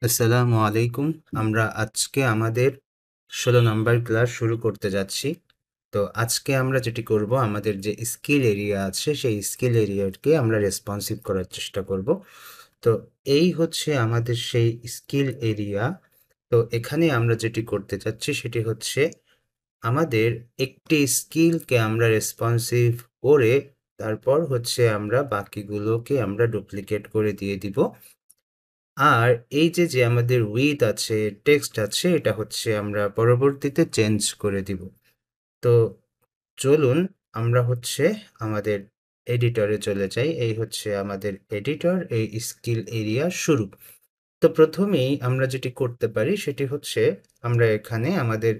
আসসালামু আলাইকুম। আমরা আজকে আমাদের ১৬ নাম্বার ক্লাস শুরু করতে যাচ্ছি। তো আজকে আমরা যেটি করব, আমাদের যে স্কিল এরিয়া আছে সেই স্কিল এরিয়াকে আমরা রেসপন্সিভ করার চেষ্টা করব। তো এই হচ্ছে আমাদের সেই স্কিল এরিয়া। তো এখানে আমরা যেটি করতে যাচ্ছি সেটি হচ্ছে আমাদের একটি স্কিলকে আমরা রেসপন্সিভ করে তারপর হচ্ছে আমরা বাকিগুলোকে আমরা ডুপ্লিকেট করে দিয়ে দিব। আর এই যে আমাদের উইথ আছে, টেক্সট আছে, এটা হচ্ছে আমরা পরবর্তীতে চেঞ্জ করে দিব। তো চলুন আমরা হচ্ছে আমাদের এডিটরে চলে যাই। এই হচ্ছে আমাদের এডিটর, এই স্কিল এরিয়া শুরু। তো প্রথমেই আমরা যেটি করতে পারি সেটি হচ্ছে আমরা এখানে আমাদের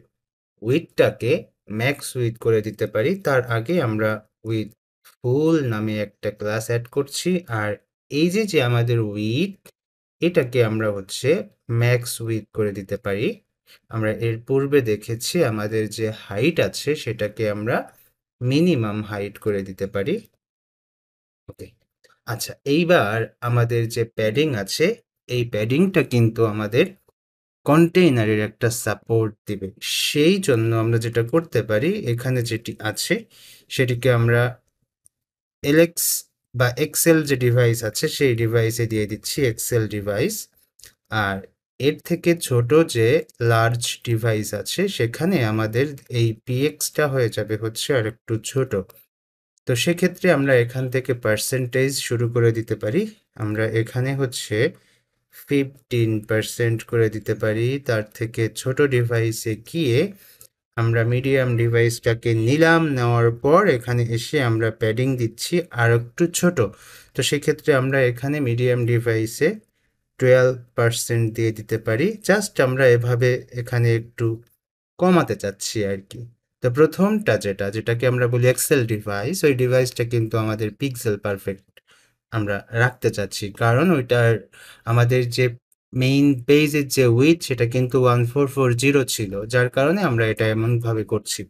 উইথটাকে ম্যাক্স উইথ করে দিতে পারি। তার আগে আমরা উইথ ফুল নামে একটা ক্লাস অ্যাড করছি। আর এই যে আমাদের উইথ, এটাকে আমরা হচ্ছে ম্যাক্স উইথ করে দিতে পারি। আমরা এর পূর্বে দেখেছি আমাদের যে হাইট আছে সেটাকে আমরা মিনিমাম হাইট করে দিতে পারি। ওকে, আচ্ছা, এইবার আমাদের যে প্যাডিং আছে এই প্যাডিংটা কিন্তু আমাদের কন্টেইনারের একটা সাপোর্ট দিবে। সেই জন্য আমরা যেটা করতে পারি, এখানে যেটি আছে সেটিকে আমরা এলএক্স বা এক্সেল যে ডিভাইস আছে সেই ডিভাইসে দিয়ে দিচ্ছি, এক্সেল ডিভাইস। আর এর থেকে ছোট যে লার্জ ডিভাইস আছে সেখানে আমাদের এই পিএক্সটা হয়ে যাবে হচ্ছে আর একটু ছোট। তো সেক্ষেত্রে আমরা এখান থেকে পার্সেন্টেজ শুরু করে দিতে পারি। আমরা এখানে হচ্ছে 15% করে দিতে পারি। তার থেকে ছোট ডিভাইসে গিয়ে আমরা মিডিয়াম ডিভাইসটাকে নিলাম, নেওয়ার পর এখানে এসে আমরা প্যাডিং দিচ্ছি আর একটু ছোট। তো সেক্ষেত্রে আমরা এখানে মিডিয়াম ডিভাইসে 12% দিয়ে দিতে পারি। জাস্ট আমরা এভাবে এখানে একটু কমাতে চাচ্ছি আর কি। তো প্রথমটা যেটাকে আমরা বলি এক্সেল ডিভাইস, ওই ডিভাইসটা কিন্তু আমাদের পিক্সেল পারফেক্ট আমরা রাখতে চাচ্ছি, কারণ ওইটার আমাদের যে মেইন পেজের যে উইথ সেটা কিন্তু 1440 ছিল, যার কারণে আমরা এটা এমনভাবে করছি।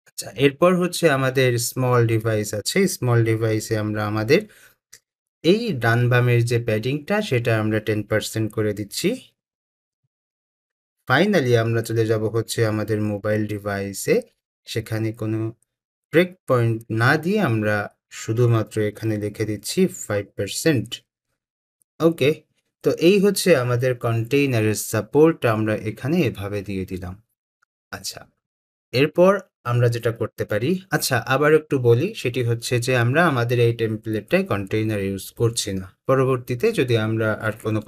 আচ্ছা, এরপর হচ্ছে আমাদের স্মল ডিভাইস আছে। স্মল ডিভাইসে আমরা আমাদের এই ডান বামের যে প্যাডিংটা সেটা আমরা 10% করে দিচ্ছি। ফাইনালি আমরা চলে যাব হচ্ছে আমাদের মোবাইল ডিভাইসে। সেখানে কোনো ব্রেক পয়েন্ট না দিয়ে আমরা শুধুমাত্র এখানে লিখে দিচ্ছি 5%। ওকে, তো এই হচ্ছে আমাদের কন্টেইনারের সাপোর্ট আমরা এখানে এভাবে দিয়ে দিলাম। আচ্ছা, এরপর আমরা যেটা করতে পারি, আচ্ছা আবার একটু বলি, সেটি হচ্ছে যে আমরা আমাদের এই টেমপ্লেটটায় কন্টেইনার ইউজ করছি না। পরবর্তীতে যদি আমরা আর কোনো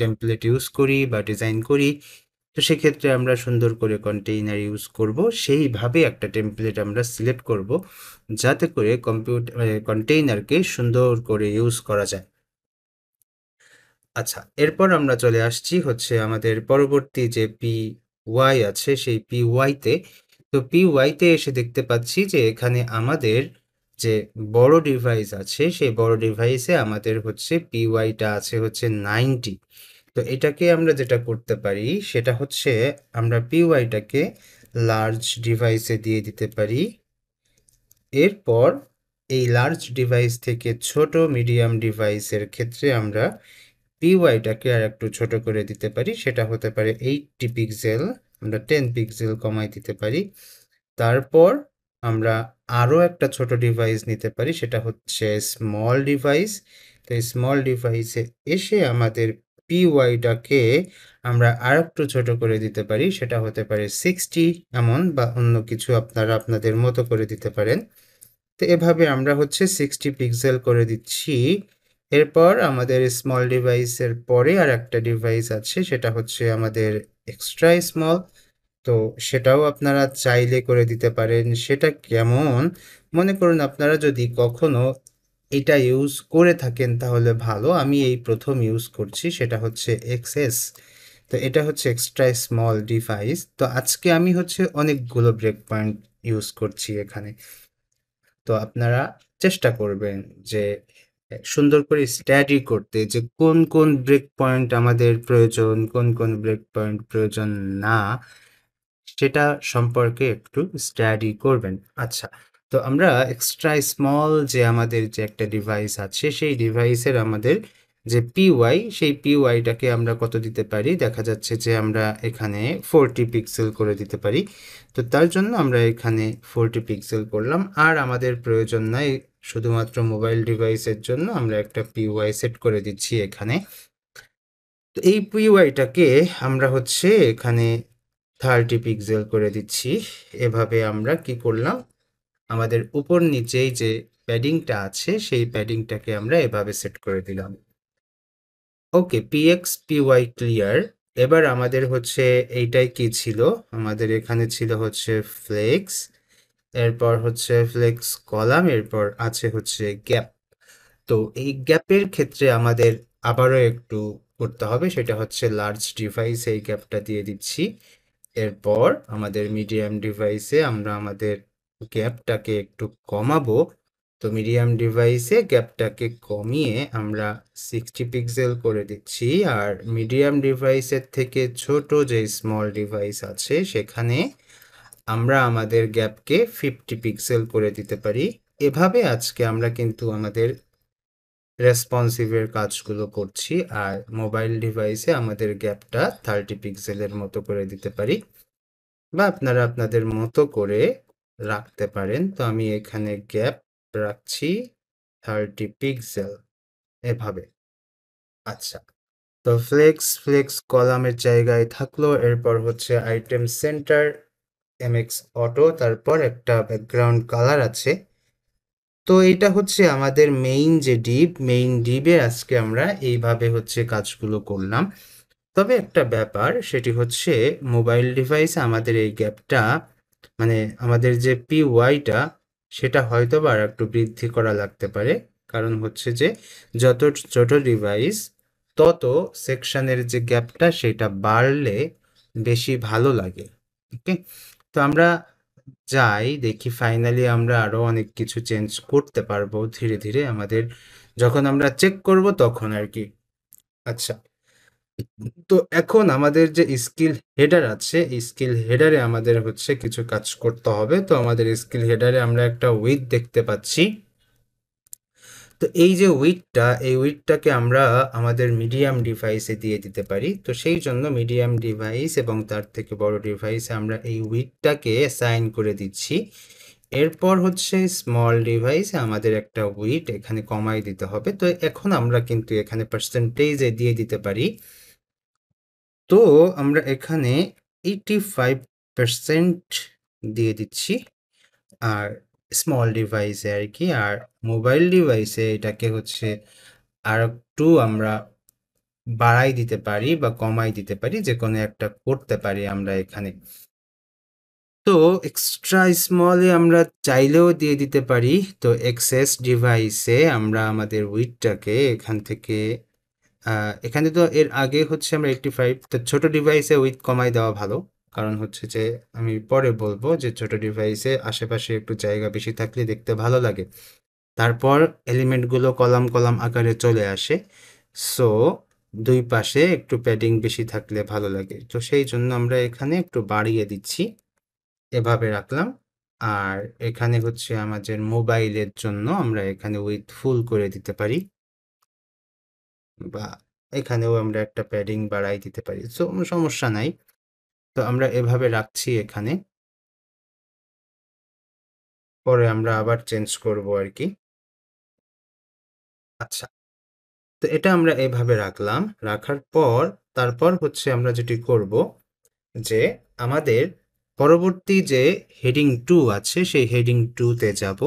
টেমপ্লেট ইউজ করি বা ডিজাইন করি, তো সেক্ষেত্রে আমরা সুন্দর করে কন্টেইনার ইউজ করব। সেইভাবে একটা টেমপ্লেট আমরা সিলেক্ট করব যাতে করে কন্টেইনারকে সুন্দর করে ইউজ করা যায়। আচ্ছা, এরপর আমরা চলে আসছি হচ্ছে আমাদের পরবর্তী যে পি ওয়াই আছে সেই পি ওয়াইতে। তো পি ওয়াইতে এসে দেখতে পাচ্ছি যে এখানে আমাদের যে বড় ডিভাইস আছে সেই বড় ডিভাইসে আমাদের হচ্ছে পি ওয়াইটা আছে হচ্ছে 90। তো এটাকে আমরা যেটা করতে পারি সেটা হচ্ছে আমরা পি ওয়াইটাকে লার্জ ডিভাইসে দিয়ে দিতে পারি। এরপর এই লার্জ ডিভাইস থেকে ছোট মিডিয়াম ডিভাইসের ক্ষেত্রে আমরা পিওয়াইটাকে আর একটু ছোট করে দিতে পারি। সেটা হতে পারে 80 পিক্সেল, আমরা 10 পিক্সেল কমাই দিতে পারি। তারপর আমরা আরও একটা ছোট ডিভাইস নিতে পারি, সেটা হচ্ছে স্মল ডিভাইস। তো এই স্মল ডিভাইসে এসে আমাদের পিওয়াইটাকে আমরা আর একটু ছোট করে দিতে পারি, সেটা হতে পারে 60 এমন, বা অন্য কিছু আপনারা আপনাদের মতো করে দিতে পারেন। তো এভাবে আমরা হচ্ছে 60 পিক্সেল করে দিচ্ছি। এরপর আমাদের স্মল ডিভাইসের পরে আর একটা ডিভাইস আছে, সেটা হচ্ছে আমাদের এক্সট্রা স্মল। তো সেটাও আপনারা চাইলে করে দিতে পারেন। সেটা কেমন, মনে করুন আপনারা যদি কখনো এটা ইউজ করে থাকেন তাহলে ভালো। আমি এই প্রথম ইউজ করছি, সেটা হচ্ছে এক্সএস। তো এটা হচ্ছে এক্সট্রা স্মল ডিভাইস। তো আজকে আমি হচ্ছে অনেকগুলো ব্রেক পয়েন্ট ইউজ করছি এখানে। তো আপনারা চেষ্টা করবেন যে সুন্দর করে স্টাডি করতে, যে কোন কোন ব্রেক পয়েন্ট আমাদের প্রয়োজন, কোন কোন ব্রেক পয়েন্ট প্রয়োজন না, সেটা সম্পর্কে একটু স্টাডি করবেন। আচ্ছা, তো আমরা এক্সট্রা স্মল যে আমাদের যে একটা ডিভাইস আছে সেই ডিভাইসের আমাদের যে PY সেই PYটাকে আমরা কত দিতে পারি, দেখা যাচ্ছে যে আমরা এখানে 40 পিক্সেল করে দিতে পারি। তো তার জন্য আমরা এখানে 40 পিক্সেল করলাম। আর আমাদের প্রয়োজন নাই, শুধুমাত্র মোবাইল ডিভাইসের জন্য আমরা একটা PY সেট করে দিচ্ছি এখানে। তো এই PYটাকে আমরা হচ্ছে এখানে 30 পিক্সেল করে দিচ্ছি। এভাবে আমরা কি করলাম, আমাদের উপর নিচেই যে প্যাডিংটা আছে সেই প্যাডিংটাকে আমরা এভাবে সেট করে দিলাম। ওকে, PX PY ক্লিয়ার। এবার আমাদের হচ্ছে এইটাই কি ছিল, আমাদের এখানে ছিল হচ্ছে ফ্লেক্স, এরপর হচ্ছে ফ্লেক্স কলাম, এরপর আছে হচ্ছে গ্যাপ। তো এই গ্যাপের ক্ষেত্রে আমাদের আবারও একটু করতে হবে, সেটা হচ্ছে লার্জ ডিভাইসে এই গ্যাপটা দিয়ে দিচ্ছি। এরপর আমাদের মিডিয়াম ডিভাইসে আমরা আমাদের গ্যাপটাকে একটু কমাবো। তো মিডিয়াম ডিভাইসে গ্যাপটাকে কমিয়ে আমরা 60 পিক্সেল করে দিচ্ছি। আর মিডিয়াম ডিভাইসের থেকে ছোট যে স্মল ডিভাইস আছে সেখানে আমরা আমাদের গ্যাপকে 50 পিক্সেল করে দিতে পারি। এভাবে আজকে আমরা কিন্তু আমাদের রেসপন্সিভের কাজগুলো করছি। আর মোবাইল ডিভাইসে আমাদের গ্যাপটা 30 পিক্সেলের মতো করে দিতে পারি, বা আপনারা আপনাদের মতো করে রাখতে পারেন। তো আমি এখানে গ্যাপ রাখছি 30 পিক্সেল এভাবে। আচ্ছা, তো ফ্লেক্স কলামের জায়গায় থাকলো। এরপর হচ্ছে আইটেম সেন্টার MX অটো, তারপর একটা ব্যাকগ্রাউন্ড কালার আছে। তো এটা হচ্ছে আমাদের মেইন ডিবে আজকে আমরা এইভাবে হচ্ছে কাজগুলো করলাম। তবে একটা ব্যাপার, সেটি হচ্ছে মোবাইল ডিভাইসে আমাদের এই গ্যাপটা, মানে আমাদের যে PYটা সেটা হয়তো বা আর একটু বৃদ্ধি করা লাগতে পারে। কারণ হচ্ছে যে যত ছোট ডিভাইস তত সেকশনের যে গ্যাপটা সেটা বাড়লে বেশি ভালো লাগে। ওকে, তো আমরা যাই দেখি, ফাইনালি আমরা আরো অনেক কিছু চেঞ্জ করতে পারবো ধীরে ধীরে, আমাদের যখন আমরা চেক করব তখন আর কি। আচ্ছা, তো এখন আমাদের যে স্কিল হেডার আছে, এই স্কিল হেডারে আমাদের হচ্ছে কিছু কাজ করতে হবে। তো আমাদের স্কিল হেডারে আমরা একটা উইথ দেখতে পাচ্ছি। তো এই যে উইথটা, এই উইথটাকে আমরা আমাদের মিডিয়াম ডিভাইসে দিয়ে দিতে পারি। তো সেই জন্য মিডিয়াম ডিভাইস এবং তার থেকে বড় ডিভাইসে আমরা এই উইথটাকে অ্যাসাইন করে দিচ্ছি। এরপর হচ্ছে স্মল ডিভাইসে আমাদের একটা উইথ এখানে কমাই দিতে হবে। তো এখন আমরা কিন্তু এখানে পার্সেন্টেজে দিয়ে দিতে পারি। তো আমরা এখানে 85% দিয়ে দিচ্ছি আর স্মল ডিভাইসে আর কি। আর মোবাইল ডিভাইসে এটাকে হচ্ছে আর একটু আমরা বাড়াই দিতে পারি বা কমাই দিতে পারি, যে কোনো একটা করতে পারি আমরা এখানে। তো এক্সট্রা স্মলে আমরা চাইলেও দিয়ে দিতে পারি। তো এক্সেস ডিভাইসে আমরা আমাদের উইথটাকে এখান থেকে এখানে তো এর আগে হচ্ছে আমরা 85, তো ছোট ডিভাইসে উইথ কমাই দেওয়া ভালো। কারণ হচ্ছে যে আমি পরে বলবো যে ছোট ডিভাইসে আশেপাশে একটু জায়গা বেশি থাকলে দেখতে ভালো লাগে, তারপর এলিমেন্টগুলো কলাম কলাম আকারে চলে আসে। সো দুই পাশে একটু প্যাডিং বেশি থাকলে ভালো লাগে। তো সেই জন্য আমরা এখানে একটু বাড়িয়ে দিচ্ছি, এভাবে রাখলাম। আর এখানে হচ্ছে আমাদের মোবাইলের জন্য আমরা এখানে উইথ ফুল করে দিতে পারি, বা এখানেও আমরা একটা প্যাডিং বাড়াই দিতে পারি। সো সমস্যা নাই। তো আমরা এভাবে রাখছি এখানে, পরে আমরা আবার চেঞ্জ করব আর কি। আচ্ছা, তো এটা আমরা এভাবে রাখলাম। রাখার পর তারপর হচ্ছে আমরা যেটি করব, যে আমাদের পরবর্তী যে হেডিং 2 আছে সেই হেডিং 2 তে যাব।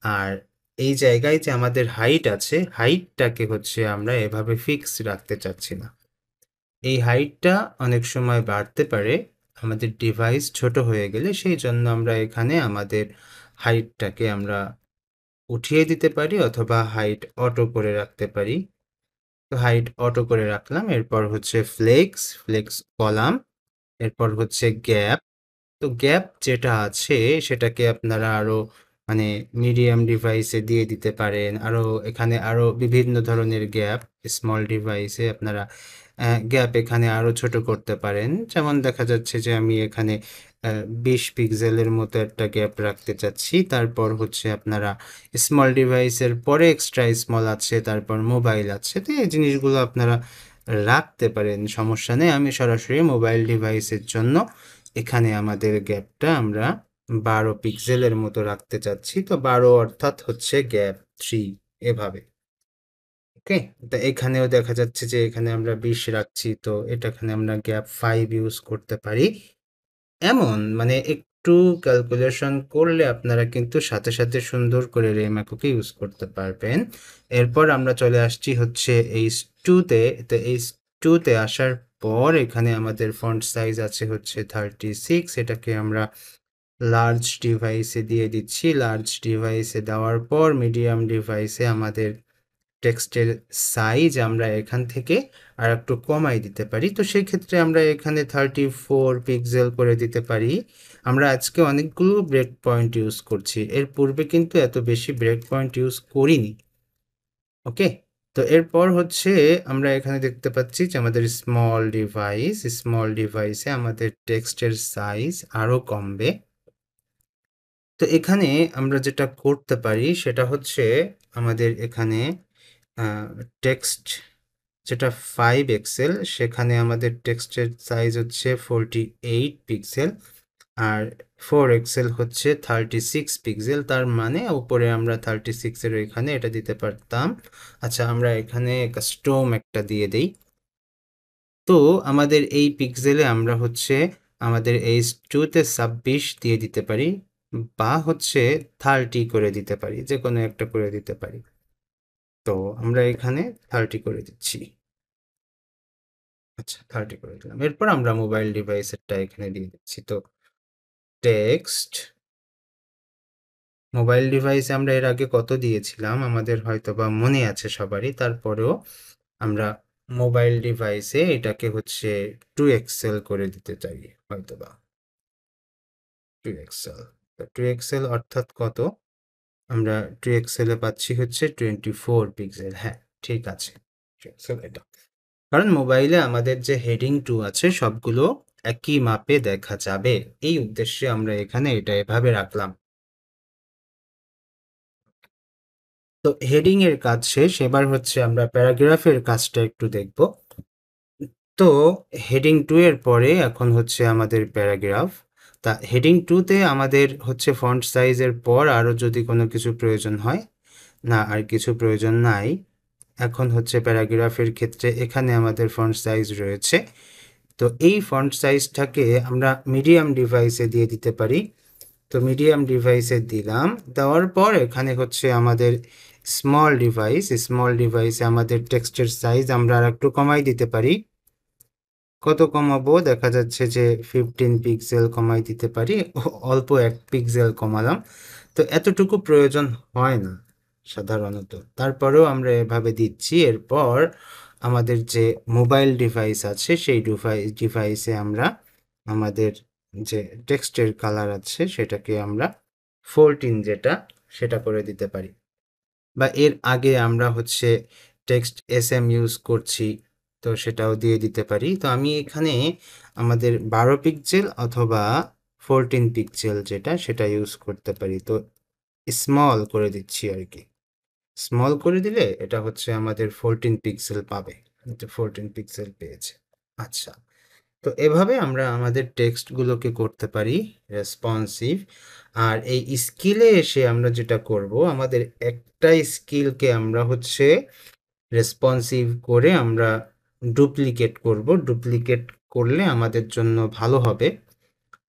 আর এই জায়গায় যে আমাদের হাইট আছে, হাইটটাকে হচ্ছে আমরা এভাবে ফিক্স রাখতে চাচ্ছি না। এই হাইটটা অনেক সময় বাড়তে পারে আমাদের ডিভাইস ছোট হয়ে গেলে, সেই জন্য আমরা এখানে আমাদের হাইটটাকে আমরা উঠিয়ে দিতে পারি অথবা হাইট অটো করে রাখতে পারি। তো হাইট অটো করে রাখলাম। এরপর হচ্ছে ফ্লেক্স কলাম, এরপর হচ্ছে গ্যাপ। তো গ্যাপ যেটা আছে সেটাকে আপনারা আরো মানে মিডিয়াম ডিভাইসে দিয়ে দিতে পারেন। এখানে আরও বিভিন্ন ধরনের গ্যাপ, স্মল ডিভাইসে আপনারা গ্যাপ এখানে আরও ছোট করতে পারেন। যেমন দেখা যাচ্ছে যে আমি এখানে 20 পিক্সেলের মতো একটা গ্যাপ রাখতে চাচ্ছি। তারপর হচ্ছে আপনারা স্মল ডিভাইসের পরে এক্সট্রা স্মল আছে, তারপর মোবাইল আছে। তো এই জিনিসগুলো আপনারা রাখতে পারেন, সমস্যা নেই। আমি সরাসরি মোবাইল ডিভাইসের জন্য এখানে আমাদের গ্যাপটা আমরা 12 পিক্সেলের মতো রাখতে চাচ্ছি। তো 12 অর্থাৎ হচ্ছে গ্যাপ 3 এভাবে। ওকে, তো এখানেও দেখা যাচ্ছে যে এখানে আমরা 20 রাখছি, তো এখানে আমরা গ্যাপ 5 ইউজ করতে পারি। এমন মানে একটু ক্যালকুলেশন করলে আপনারা কিন্তু সাথে সাথে সুন্দর করে রেমাকোকে ইউজ করতে পারবেন। এরপর আমরা চলে আসছি হচ্ছে H2-তে। তো H2-তে আসার পর এখানে আমাদের ফন্ট সাইজ আছে হচ্ছে 36। এটাকে আমরা লার্জ ডিভাইসে দিয়ে দিচ্ছি। লার্জ ডিভাইসে দেওয়ার পর মিডিয়াম ডিভাইসে আমাদের টেক্সটের সাইজ আমরা এখান থেকে আর একটু কমাই দিতে পারি। তো সেই ক্ষেত্রে আমরা এখানে 34 পিক্সেল করে দিতে পারি। আমরা আজকে অনেকগুলো ব্রেক পয়েন্ট ইউজ করছি, এর পূর্বে কিন্তু এত বেশি ব্রেক পয়েন্ট ইউজ করিনি। ওকে, তো এরপর হচ্ছে আমরা এখানে দেখতে পাচ্ছি যে আমাদের স্মল ডিভাইসে আমাদের টেক্সটের সাইজ আরও কমবে। তো এখানে আমরা যেটা করতে পারি সেটা হচ্ছে আমাদের এখানে টেক্সট যেটা 5 এক্সেল, সেখানে আমাদের টেক্সটের সাইজ হচ্ছে 48 পিক্সেল, আর 4 এক্সেল হচ্ছে 36 পিক্সেল। তার মানে উপরে আমরা 36 এর এখানে এটা দিতে পারতাম। আচ্ছা, আমরা এখানে কাস্টম একটা দিয়ে দেই। তো আমাদের এই পিক্সেলে আমরা হচ্ছে আমাদের H2-তে 26 দিয়ে দিতে পারি, বা হচ্ছে 30 করে দিতে পারি, যে কোনো একটা করে দিতে পারি। তো আমরা এখানে 30 করে দিচ্ছি। আচ্ছা, 30 করে দিলাম। এরপর আমরা মোবাইল ডিভাইসেরটা এখানে দিয়ে দিচ্ছি। তো টেক্সট মোবাইল ডিভাইসে আমরা এর আগে কত দিয়েছিলাম আমাদের হয়তোবা মনে আছে সবারই। তারপরেও আমরা মোবাইল ডিভাইসে এটাকে হচ্ছে 2 এক্সেল করে দিতে চাই হয়তোবা। 2 এক্সেল। তো 2 এক্সেল অর্থাৎ কত? আমরা 2 এক্সেলে পাচ্ছি হচ্ছে 24 পিক্সেল। হ্যাঁ, ঠিক আছে। 2 এক্সেল এটা। কারণ মোবাইলে আমাদের যে হেডিং 2 আছে সবগুলো একই মাপে দেখা যাবে, এই উদ্দেশ্যে আমরা এখানে এটা এভাবে রাখলাম। তো হেডিং এর কাজ শেষ, এবার হচ্ছে আমরা প্যারাগ্রাফের কাজটা একটু দেখব। তো হেডিং 2 এর পরে এখন হচ্ছে আমাদের প্যারাগ্রাফ। তা হেডিং 2-তে আমাদের হচ্ছে ফন্ট সাইজের পর আরও যদি কোনো কিছু প্রয়োজন হয়, না আর কিছু প্রয়োজন নাই। এখন হচ্ছে প্যারাগ্রাফের ক্ষেত্রে এখানে আমাদের ফন্ট সাইজ রয়েছে। তো এই ফন্ট সাইজটাকে আমরা মিডিয়াম ডিভাইসে দিয়ে দিতে পারি। তো মিডিয়াম ডিভাইসে দিলাম, দেওয়ার পর এখানে হচ্ছে আমাদের স্মল ডিভাইসে আমাদের টেক্সটের সাইজ আমরা আর একটু কমাই দিতে পারি। কত কমাবো? দেখা যাচ্ছে যে 15 পিক্সেল কমাই দিতে পারি। অল্প 1 পিক্সেল কমালাম। তো এতটুকু প্রয়োজন হয় না সাধারণত, তারপরেও আমরা এভাবে দিচ্ছি। এরপর আমাদের যে মোবাইল ডিভাইস আছে সেই ডিভাইসে আমরা আমাদের যে টেক্সটের কালার আছে সেটাকে আমরা 14 যেটা সেটা করে দিতে পারি। বা এর আগে আমরা হচ্ছে টেক্সট SM ইউজ করছি, তো সেটাও দিয়ে দিতে পারি। তো আমি এখানে আমাদের 12 পিক্সেল অথবা 14 পিক্সেল যেটা সেটা ইউজ করতে পারি। তো স্মল করে দিচ্ছি আর কি। স্মল করে দিলে এটা হচ্ছে আমাদের 14 পিক্সেল পাবে। 14 পিক্সেল পেয়েছে। আচ্ছা, তো এভাবে আমরা আমাদের টেক্সটগুলোকে করতে পারি রেসপন্সিভ। আর এই স্কিলে এসে আমরা যেটা করব, আমাদের একটা স্কিলকে আমরা হচ্ছে রেসপন্সিভ করে আমরা ডুপ্লিকেট করব। ডুপ্লিকেট করলে আমাদের জন্য ভালো হবে।